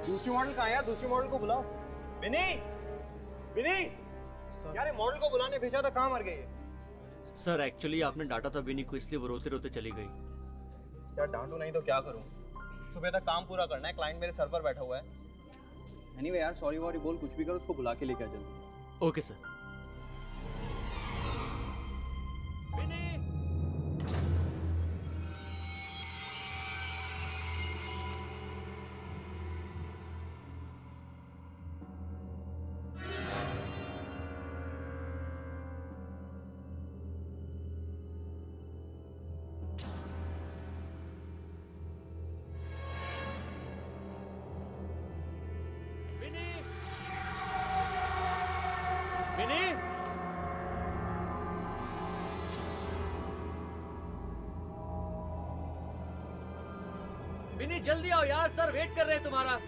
दूसरी मॉडल कहाँ है यार? दूसरी मॉडल को बुलाओ। विनी, विनी यार ये मॉडल को बुलाने भेजा था, कहाँ मर गई है? सर एक्चुअली आपने डांटा था विनी को, इसलिए वो रोते रोते चली गई। यार डांटू नहीं तो क्या करूँ? सुबह तक काम पूरा करना है, क्लाइंट मेरे सर पर बैठा हुआ है। एनीवे यार सॉरी वॉरी बोल, कुछ भी कर, उसको बुला के लेके आ जल्दी। Okay sir. विनी! विनी! विनी जल्दी आओ यार, सर वेट कर रहे हैं तुम्हारा।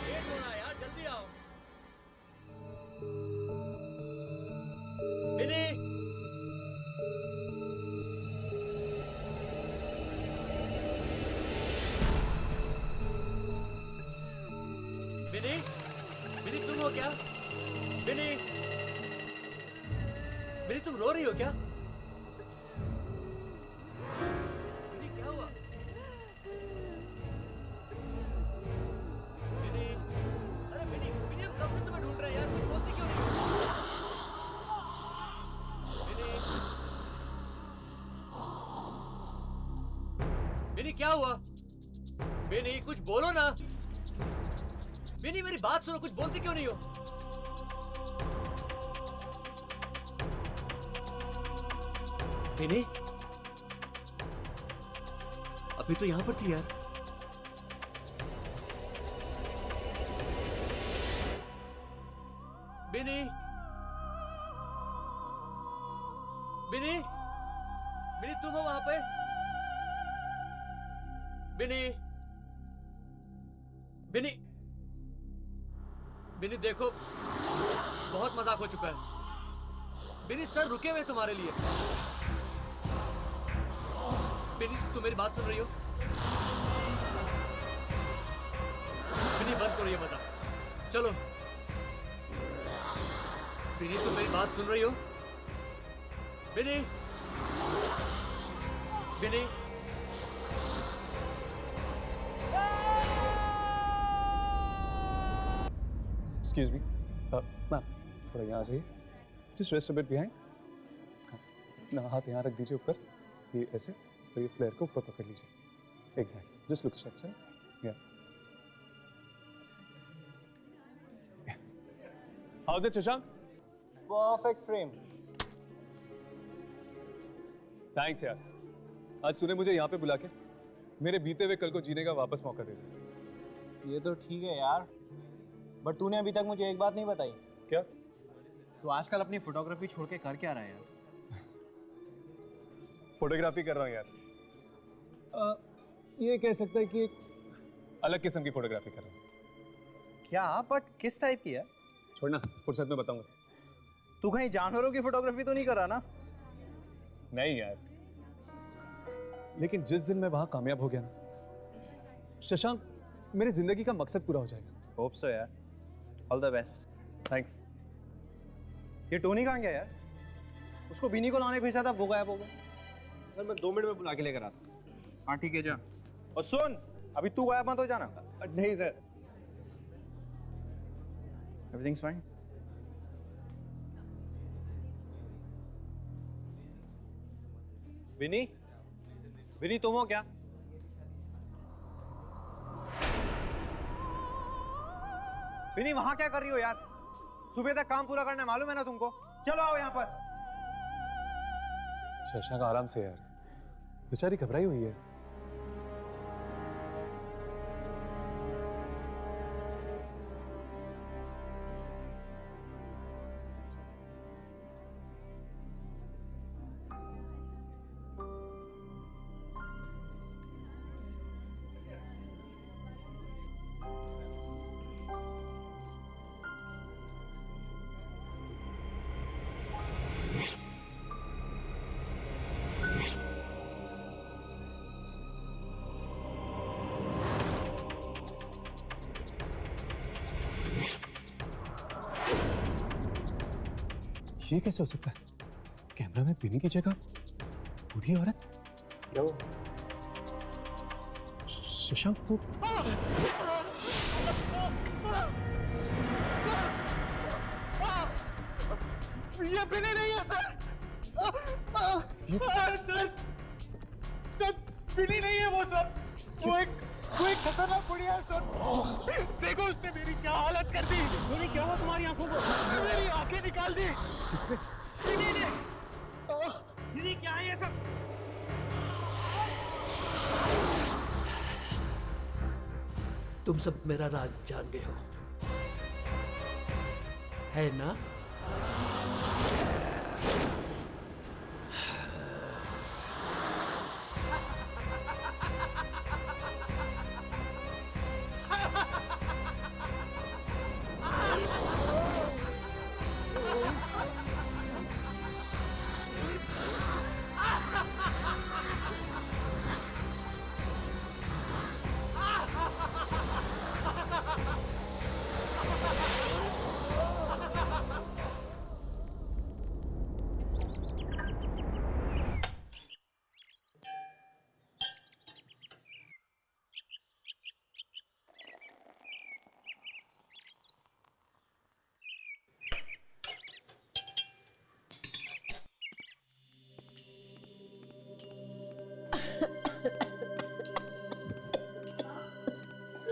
लेट हो रहा है यार, जल्दी आओ। विनी! विनी! विनी तुम हो क्या? विनी! विनी तुम रो रही हो क्या? विनी क्या हुआ? विनी! अरे विनी, विनी हम कब से तुम्हें ढूंढ रहे हैं यार, तुम बोलती क्यों नहीं हो? विनी! विनी क्या हुआ? विनी कुछ बोलो ना। विनी मेरी बात सुनो, कुछ बोलती क्यों नहीं हो? विनी अभी तो यहां पर थी यार। विनी! विनी! विनी तुम हो वहां पे? विनी! विनी! विनी देखो, बहुत मजाक हो चुका है। विनी सर रुके हुए तुम्हारे लिए। विनी तुम मेरी बात सुन रही हो? विनी बंद करो ये मजाक, चलो। विनी तुम मेरी बात सुन रही हो? विनी! विनी! Excuse me. मैम थोड़ा यहाँ आ जाइए. Just rest a bit behind. ना हाथ यहाँ रख दीजिए ऊपर, ये ऐसे, तो ये फ्लेयर को ऊपर पकड़ लीजिए. Exactly. Just look straight, sir. Yeah. How's it, Shashank? Perfect frame. Thanks यार. आज तूने मुझे यहाँ पे बुला के मेरे बीते हुए कल को जीने का वापस मौका दे दिया. ये तो ठीक है यार, बट तूने अभी तक मुझे एक बात नहीं बताई। क्या? तू आजकल अपनी फोटोग्राफी छोड़ के कर क्या रहा है यार? फोटोग्राफी कर रहा हूँ यार. ये कह सकता है कि एक अलग किस्म की फोटोग्राफी कर रहा हूँ. क्या? बट किस टाइप की है? छोड़ना, फुर्सत में बताऊंगा. तू कहीं जानवरों की फोटोग्राफी तो नहीं कर रहा ना? नहीं यार, लेकिन जिस दिन मैं वहां कामयाब हो गया ना शशांक, मेरी जिंदगी का मकसद पूरा हो जाएगा. होप सो यार, ऑल द बेस्ट. थैंक्स. ये टोनी कहाँ गया यार? उसको बिनी को लाने भेजा था, वो गायब हो गया. सर मैं 2 मिनट में बुला के लेकर आता। हाँ ठीक है, जा. और सुन, अभी तू गायब मत हो जाना. नहीं sir. Everything's fine. Vini, Vini तुम हो क्या? विनी वहां क्या कर रही हो यार? सुबह तक काम पूरा करना है, मालूम है ना तुमको? चलो आओ यहाँ पर. शशांक आराम से यार, बेचारी घबराई हुई है. ये कैसे हो सकता है? कैमरा में बिनी की जगह बूढ़ी औरत? क्या हुआ? शशांक को ये बिनी नहीं है सर। सर सर बिनी नहीं है वो सर। वो एक खतरनाक बुढ़िया है सर। देखो उसने मेरी क्या हालत कर दी। बिनी क्या हुआ तुम्हारी आंखों को? मेरी आंखें निकाल दी। बिनी ने बिनी क्या है ये सब? तुम सब मेरा राज जान गए हो, है ना?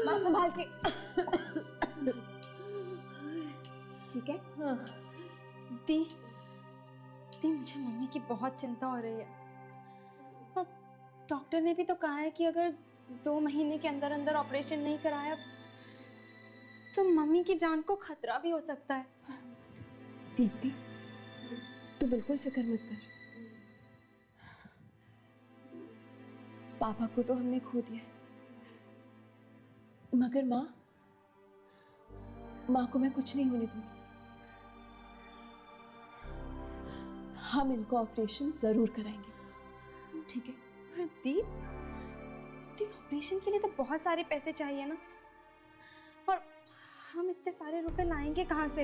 माँ संभाल के। ठीक है? हाँ। दी मुझे मम्मी की बहुत चिंता हो रही है और डॉक्टर ने भी तो कहा है कि अगर 2 महीने के अंदर अंदर ऑपरेशन नहीं कराया तो मम्मी की जान को खतरा भी हो सकता है। दीप्ति, तू बिल्कुल फिक्र मत कर। पापा को तो हमने खो दिया है, मगर माँ को मैं कुछ नहीं होने दूंगी। हम इनको ऑपरेशन जरूर कराएंगे, ठीक है? पर दी ऑपरेशन के लिए तो बहुत सारे पैसे चाहिए ना, और हम इतने सारे रुपए लाएंगे कहाँ से?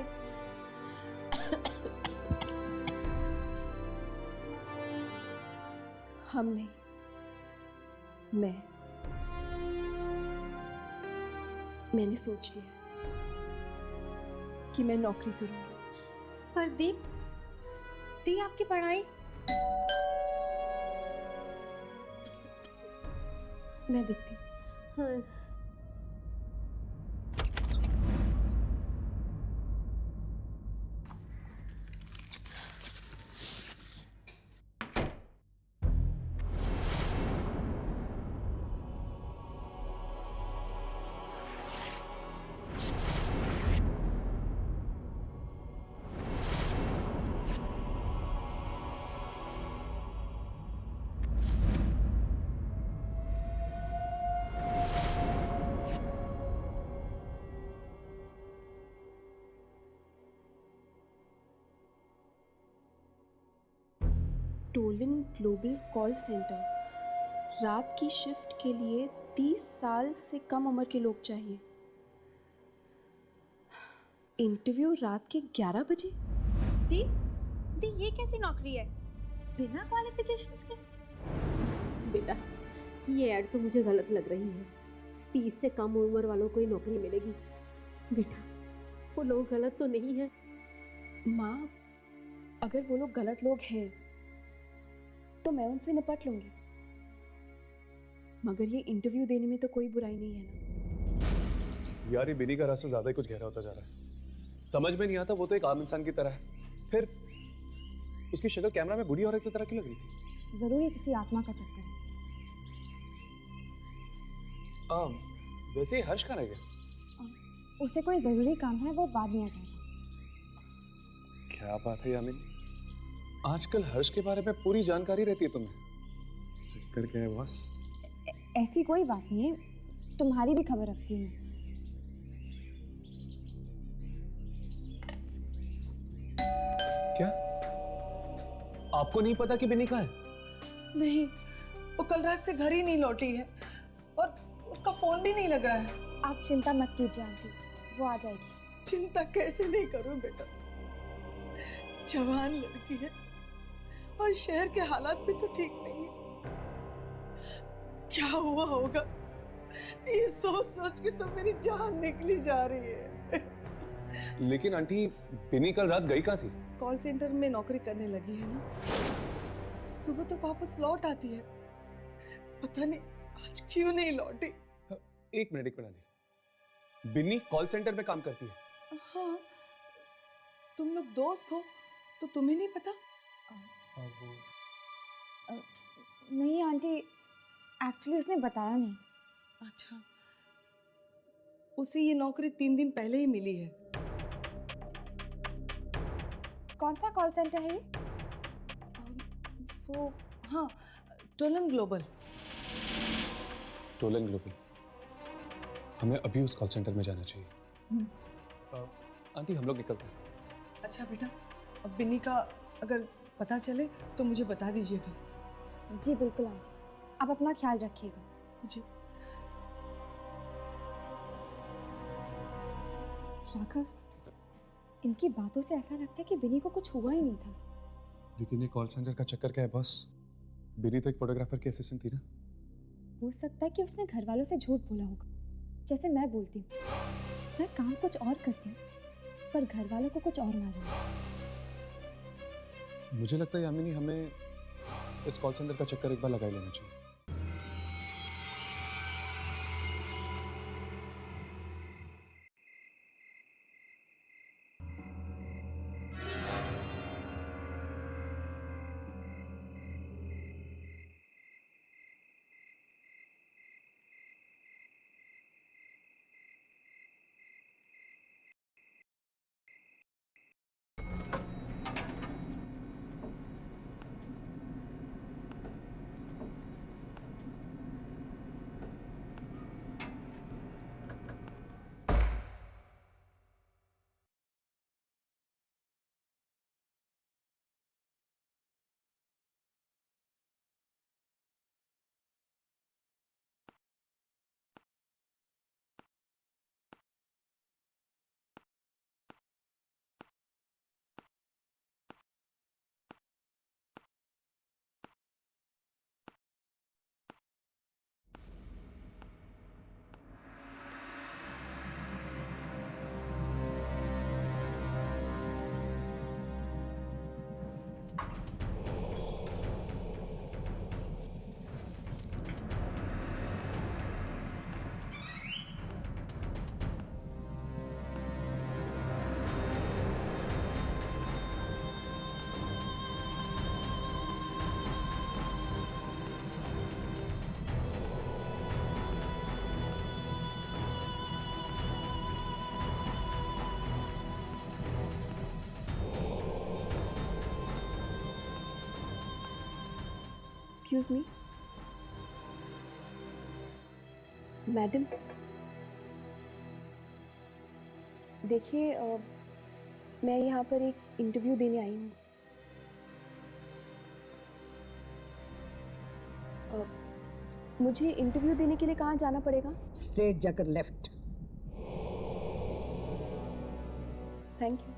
हम नहीं, मैंने सोच लिया कि मैं नौकरी करूंगी। पर दी आपकी पढ़ाई? मैं देखती हूँ। हाँ। टोलन ग्लोबल कॉल सेंटर, रात की शिफ्ट के लिए 30 साल से कम उम्र के लोग चाहिए। इंटरव्यू रात के 11 बजे। दी ये कैसी नौकरी है बिना क्वालिफिकेशंस के? बेटा, ये ऐड तो मुझे गलत लग रही है। 30 से कम उम्र वालों को ही नौकरी मिलेगी। बेटा, वो लोग गलत तो नहीं है? माँ, अगर वो लोग गलत लोग हैं तो मैं उनसे निपट लूंगी, मगर ये इंटरव्यू देने में तो कोई बुराई नहीं है ना। यार ये बिनी का रास्ता ज्यादा ही कुछ गहरा होता जा रहा है। समझ में नहीं आता, वो तो एक आम इंसान की तरह है, फिर उसकी शक्ल कैमरा में बूढ़ी औरत की तरह क्यों लग रही थी? जरूर किसी आत्मा का चक्कर है। वैसे ही हर्ष कहाँ रह गया? उसे कोई जरूरी काम है, वो बाद में आ जाएगा। क्या बात है यामिनी, आजकल हर्ष के बारे में पूरी जानकारी रहती है तुम्हें। चक्कर क्या है बॉस? ऐसी कोई बात नहीं है, तुम्हारी भी खबर रखती हूँ मैं। क्या आपको नहीं पता कि बिनी कहाँ है? नहीं, वो कल रात से घर ही नहीं लौटी है और उसका फोन भी नहीं लग रहा है। आप चिंता मत कीजिए आंटी, वो आ जाएगी। चिंता कैसे नहीं करूं बेटा, जवान लड़की है और शहर के हालात भी तो ठीक नहीं है। क्या हुआ होगा, ये सोच सोच के तो मेरी जान निकली जा रही है। लेकिन आंटी, बिनी कल रात गई कहाँ थी? कॉल सेंटर में नौकरी करने लगी है ना, सुबह तो वापस लौट आती है, पता नहीं आज क्यों नहीं लौटी। एक मिनट आंटी, बिनी कॉल सेंटर में काम करती है? हाँ, तुम लोग दोस्त हो तो तुम्हें नहीं पता? नहीं आंटी, एक्चुअली उसने बताया नहीं। अच्छा, उसे ये नौकरी 3 दिन पहले ही मिली है। कौन सा कॉल सेंटर है ये? वो हाँ, टोलन ग्लोबल। Tollens global. हमें अभी उस कॉल सेंटर में जाना चाहिए। आंटी, हम लोग निकलते हैं। अच्छा बेटा, अब बिन्नी का अगर पता चले तो मुझे बता दीजिएगा। जी बिल्कुल आंटी, आप अपना ख्याल रखिएगा। जी। राघव, इनकी बातों से ऐसा लगता है कि बिनी को कुछ हुआ ही नहीं था। लेकिन ये कॉल सेंटर का चक्कर क्या है बॉस? बिनी तो एक फोटोग्राफर की असिस्टेंट थी ना। हो सकता है कि उसने घर वालों से झूठ बोला होगा, जैसे मैं बोलती हूँ। मैं काम कुछ और करती हूँ, पर घर वालों को कुछ और मालूम है। मुझे लगता है यामिनी, हमें इस कॉल सेंटर का चक्कर एक बार लगा ही लेना चाहिए। एक्सक्यूज मी मैडम, देखिए मैं यहाँ पर एक इंटरव्यू देने आई हूँ। मुझे इंटरव्यू देने के लिए कहाँ जाना पड़ेगा? स्ट्रेट जाकर लेफ्ट। Thank you.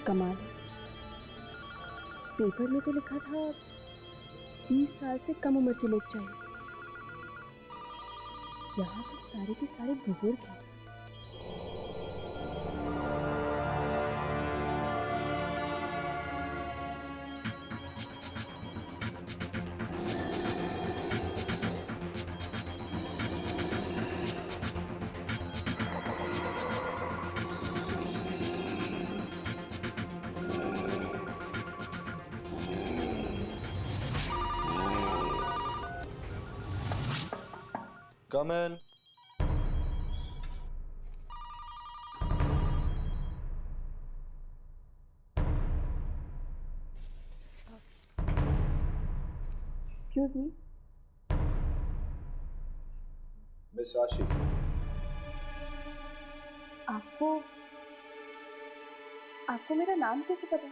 कमाल है, पेपर में तो लिखा था 30 साल से कम उम्र के लोग चाहिए, यहाँ तो सारे के सारे बुजुर्ग हैं। Come in. Excuse me. Miss आशी, आपको आपको मेरा नाम कैसे पता?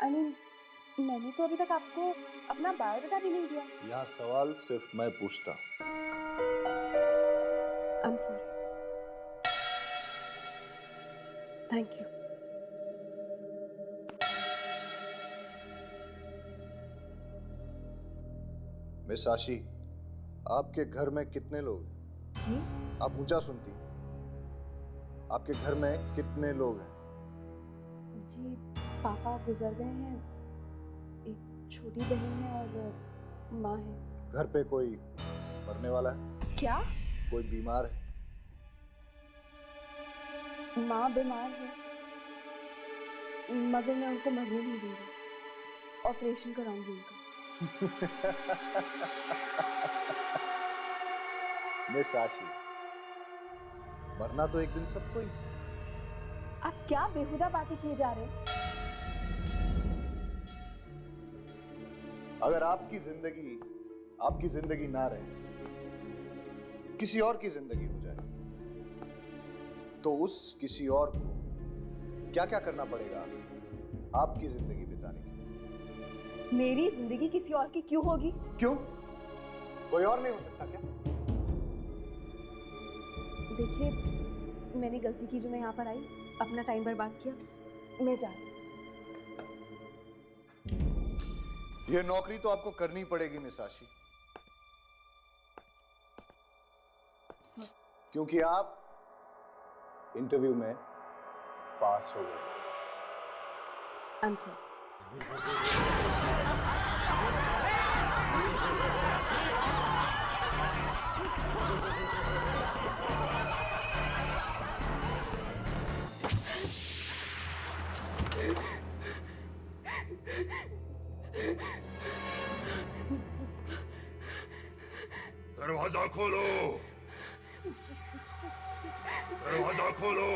आई मीन मैंने तो अभी तक आपको अपना बायोडाटा भी नहीं दिया। यहाँ सवाल सिर्फ मैं पूछता। I am sorry. Thank you. Miss आशी, आपके घर में कितने लोग हैं? जी? आप ऊंचा सुनती। आपके घर में कितने लोग हैं? जी पापा गुजर गए हैं, एक छोटी बहन है और माँ है। घर पे कोई मरने वाला है? क्या? कोई बीमार है? माँ बीमार है मगर मैं उनको मरने नहीं दूंगी, ऑपरेशन कराऊंगी उनका। मिस आशी, मरना तो एक दिन सबको ही। आप क्या बेहुदा बातें किए जा रहे हैं? अगर आपकी जिंदगी ना रहे, किसी और की जिंदगी हो जाए, तो उस किसी और को क्या क्या करना पड़ेगा आपकी जिंदगी बिताने के लिए? मेरी जिंदगी किसी और की क्यों होगी? क्यों? कोई और नहीं हो सकता क्या? देखिए मैंने गलती की जो मैं यहाँ पर आई, अपना टाइम बर्बाद किया, मैं जा रही हूँ। ये नौकरी तो आपको करनी पड़ेगी मिस आशी, क्योंकि आप इंटरव्यू में पास हो गए। I am sorry. दरवाजा खोलो, दरवाजा खोलो।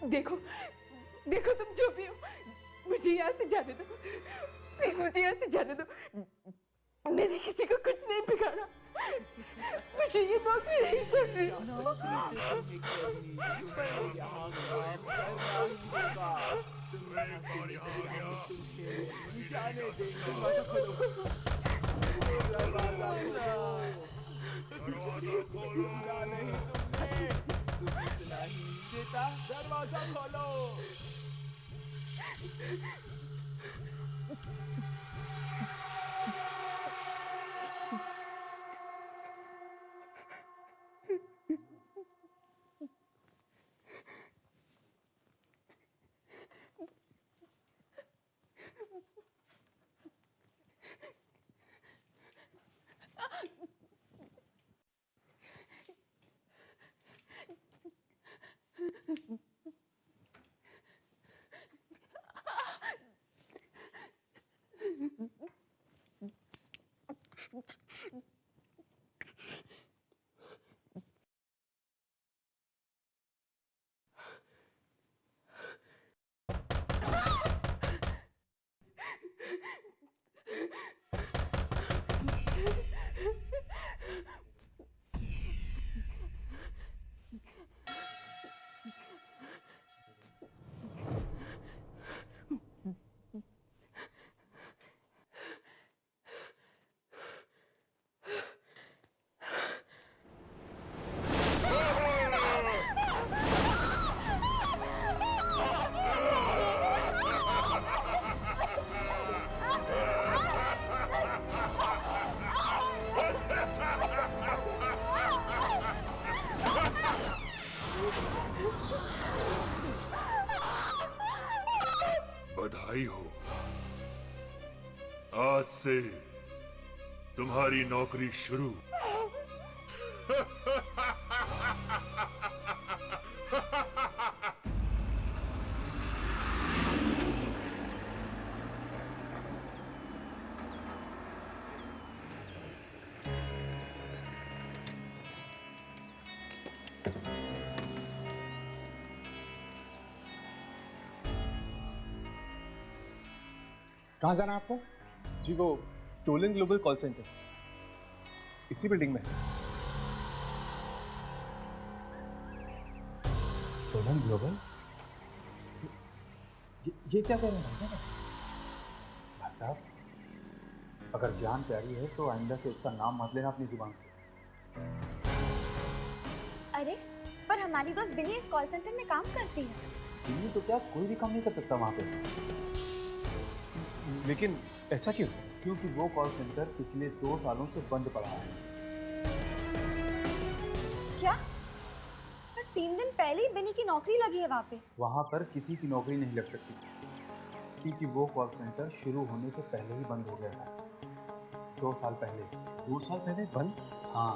देखो देखो तुम जो भी हो, मुझे यहाँ से जाने दो प्लीज, मुझे यहाँ से जाने दो। मैंने किसी को कुछ नहीं बिगाड़ा, मुझे ये नौकरी नहीं करनी। दरवाजा खोलो। बधाई हो, आज से तुम्हारी नौकरी शुरू। कहाँ जाना है आपको? जी वो टोलन ग्लोबल कॉल सेंटर इसी बिल्डिंग में है। Tollens global? ये क्या कह रहे हैं भाई साहब? अगर जान प्यारी है तो आइंदा से उसका नाम मत लेना अपनी जुबान से। अरे पर हमारी दोस्त बिनी इस कॉल सेंटर में काम करती है। बिनी तो क्या कोई भी काम नहीं कर सकता वहाँ पे। लेकिन ऐसा क्यों? क्योंकि वो कॉल सेंटर पिछले 2 सालों से बंद पड़ा है। क्या? पर 3 दिन पहले ही बिनी की नौकरी लगी है वहाँ पे। वहाँ पर किसी की नौकरी नहीं लग सकती क्योंकि वो कॉल सेंटर शुरू होने से पहले ही बंद हो गया था। 2 साल पहले। 2 साल पहले बंद? हाँ,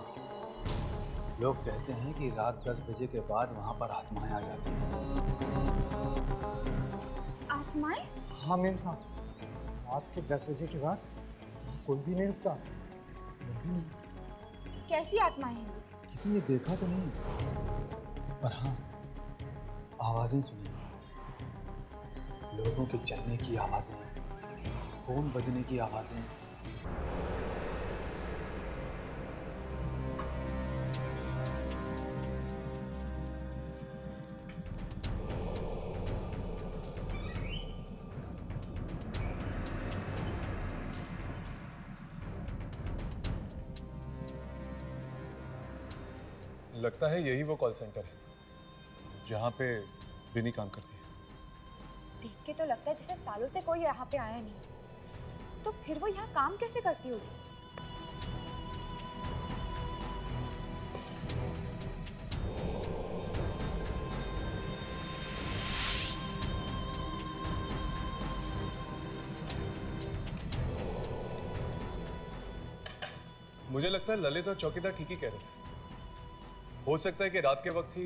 लोग कहते हैं कि रात 10 बजे के बाद वहाँ पर आत्माएं आ जाती हैं। आत्माएं? हाँ मेम साहब, रात के 10 बजे के बाद कोई भी नहीं रुकता। मैं भी नहीं। कैसी आत्माएं हैं? किसी ने देखा तो नहीं, पर हाँ आवाजें सुनी। लोगों के चलने की आवाजें, फोन बजने की आवाजें। लगता है यही वो कॉल सेंटर है जहाँ पे बिनी काम करती है। देख के तो लगता है जैसे सालों से कोई यहाँ पे आया नहीं। तो फिर वो यहाँ काम कैसे करती होगी? मुझे लगता है ललित और चौकीदार ठीक ही कह रहे थे। हो सकता है कि रात के वक्त ही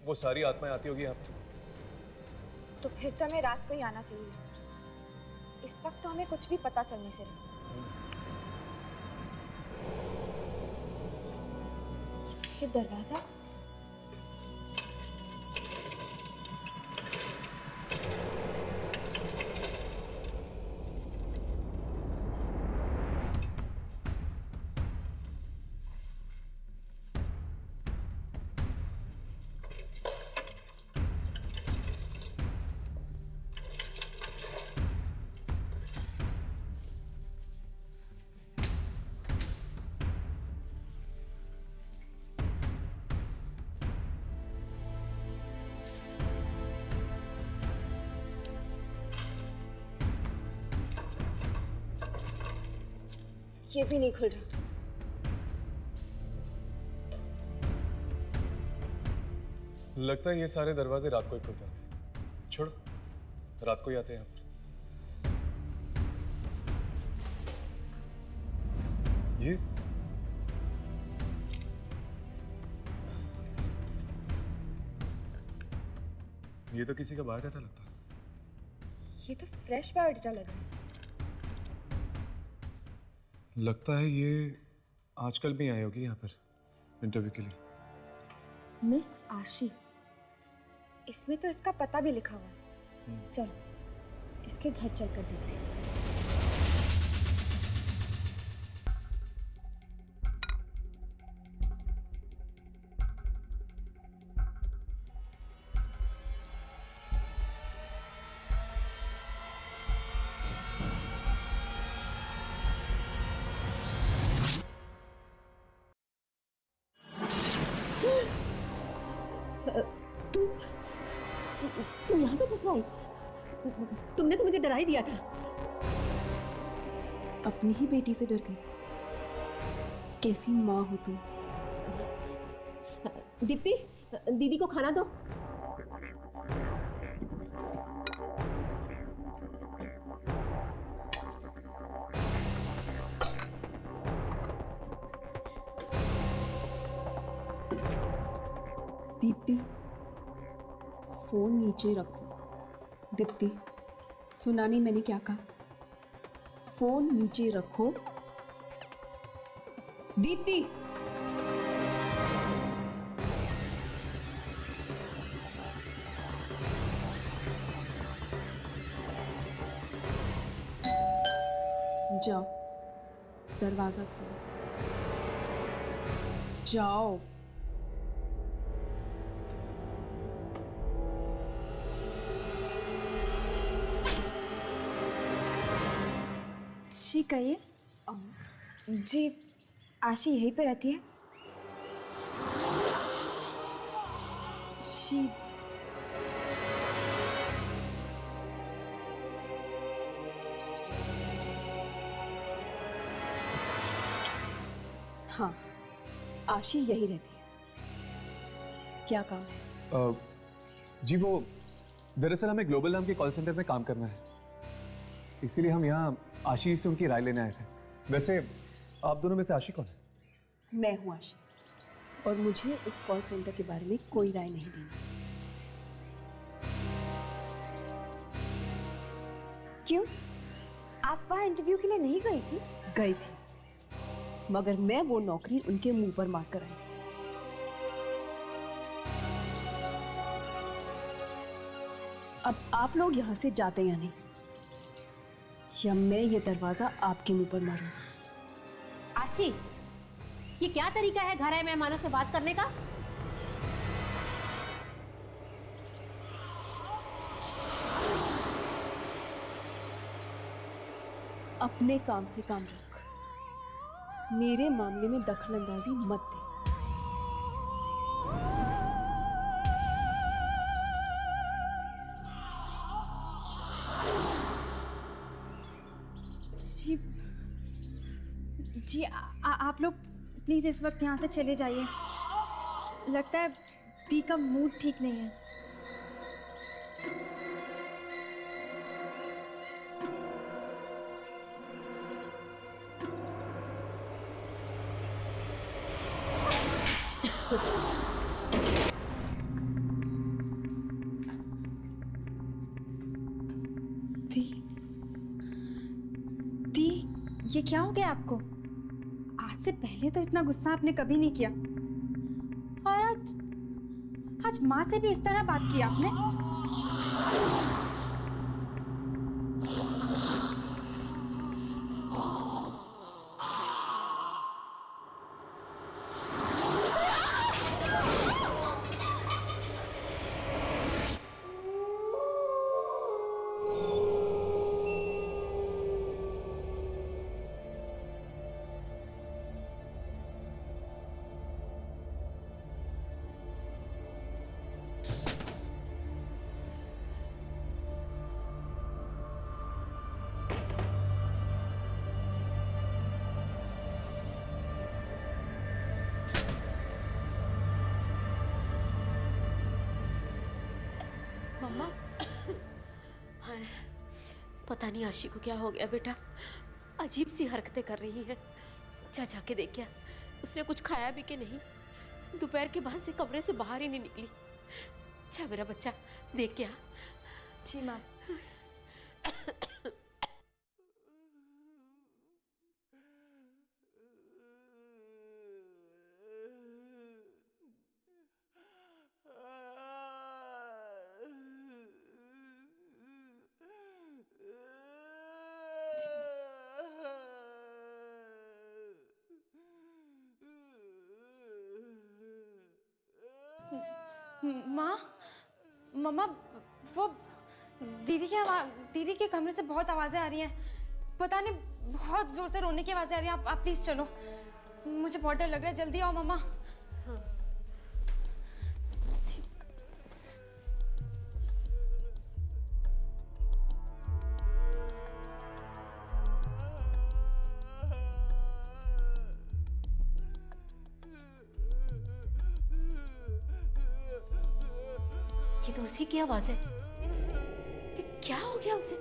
वो सारी आत्माएं आती होगी यहाँ पर। तो फिर तो हमें रात को ही आना चाहिए। इस वक्त तो हमें कुछ भी पता चलने से रहा। ये दरवाजा? ये भी नहीं खुल रहा। लगता है ये सारे दरवाजे रात को ही खुलते होंगे। छोड़ो, रात को ही आते हैं यहाँ पर। ये तो किसी का बायोडाटा लगता है। ये तो फ्रेश बायोडाटा लग रहा है। लगता है ये आजकल भी आई होगी यहाँ पर इंटरव्यू के लिए। मिस आशी, इसमें तो इसका पता भी लिखा हुआ है। चलो इसके घर चलकर देखते हैं। तुम यहाँ पे कैसे आई? तुमने तो मुझे डरा ही दिया था। अपनी ही बेटी से डर गई। कैसी माँ हो तुम? दीप्ति, दीदी को खाना दो। दीप्ति, फोन नीचे रखो। दीप्ति, सुना नहीं मैंने क्या कहा? फोन नीचे रखो। दीप्ति। जाओ, दरवाजा खोलो, जाओ। जी कहिए। जी आशी यहीं पे रहती है? जी हाँ, आशी यही रहती है। क्या काम? जी वो दरअसल हमें ग्लोबल नाम के कॉल सेंटर में काम करना है, इसीलिए हम यहाँ आशी से उनकी राय लेने आए थे। वैसे आप दोनों में से आशी कौन है? मैं हूँ आशी, और मुझे इस कॉल सेंटर के बारे में कोई राय नहीं देनी। क्यों? आप वहाँ इंटरव्यू के लिए नहीं गई थी? गई थी, मगर मैं वो नौकरी उनके मुंह पर मार कर आई। अब आप लोग यहाँ से जाते या नहीं, या मैं ये दरवाजा आपके मुंह पर मारूं। आशी, ये क्या तरीका है घर आए मेहमानों से बात करने का? अपने काम से काम रख, मेरे मामले में दखलंदाजी मत दे। जी आप लोग प्लीज इस वक्त यहाँ से चले जाइए। लगता है दी का मूड ठीक नहीं है। दी, ये क्या हो गया आपको? आज से पहले तो इतना गुस्सा आपने कभी नहीं किया, और आज माँ से भी इस तरह बात की आपने। मम्मा, हाय, पता नहीं आशी को क्या हो गया बेटा, अजीब सी हरकतें कर रही है। जा जाके देख क्या, उसने कुछ खाया भी कि नहीं। दोपहर के बाद से कमरे से बाहर ही नहीं निकली। जा मेरा बच्चा, देख क्या। जी माँ। माँ, मम्मा, वो दीदी के कमरे से बहुत आवाजें आ रही हैं। पता नहीं, बहुत जोर से रोने की आवाजें आ रही हैं। आप प्लीज चलो, मुझे बहुत डर लग रहा है। जल्दी आओ मम्मा। हाँ। ये तो उसी की आवाज है। ये क्या हो गया उसे?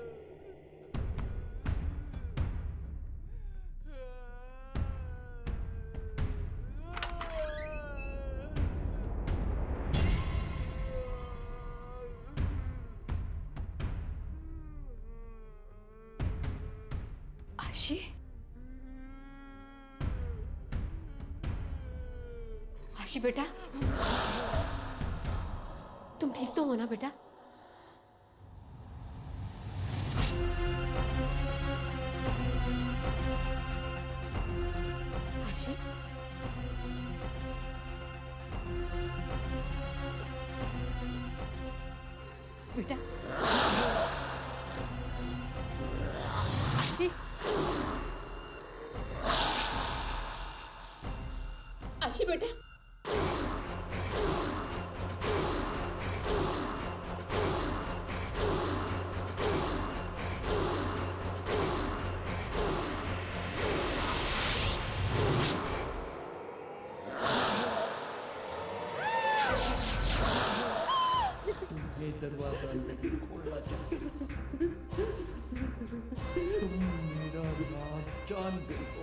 आशी, आशी बेटा, तुम ठीक तो हो ना बेटा? बेटा। आशी, आशी बेटा। ये दरवाजा नहीं खोलना चाहते, तुम मेरा राज जान गए हो।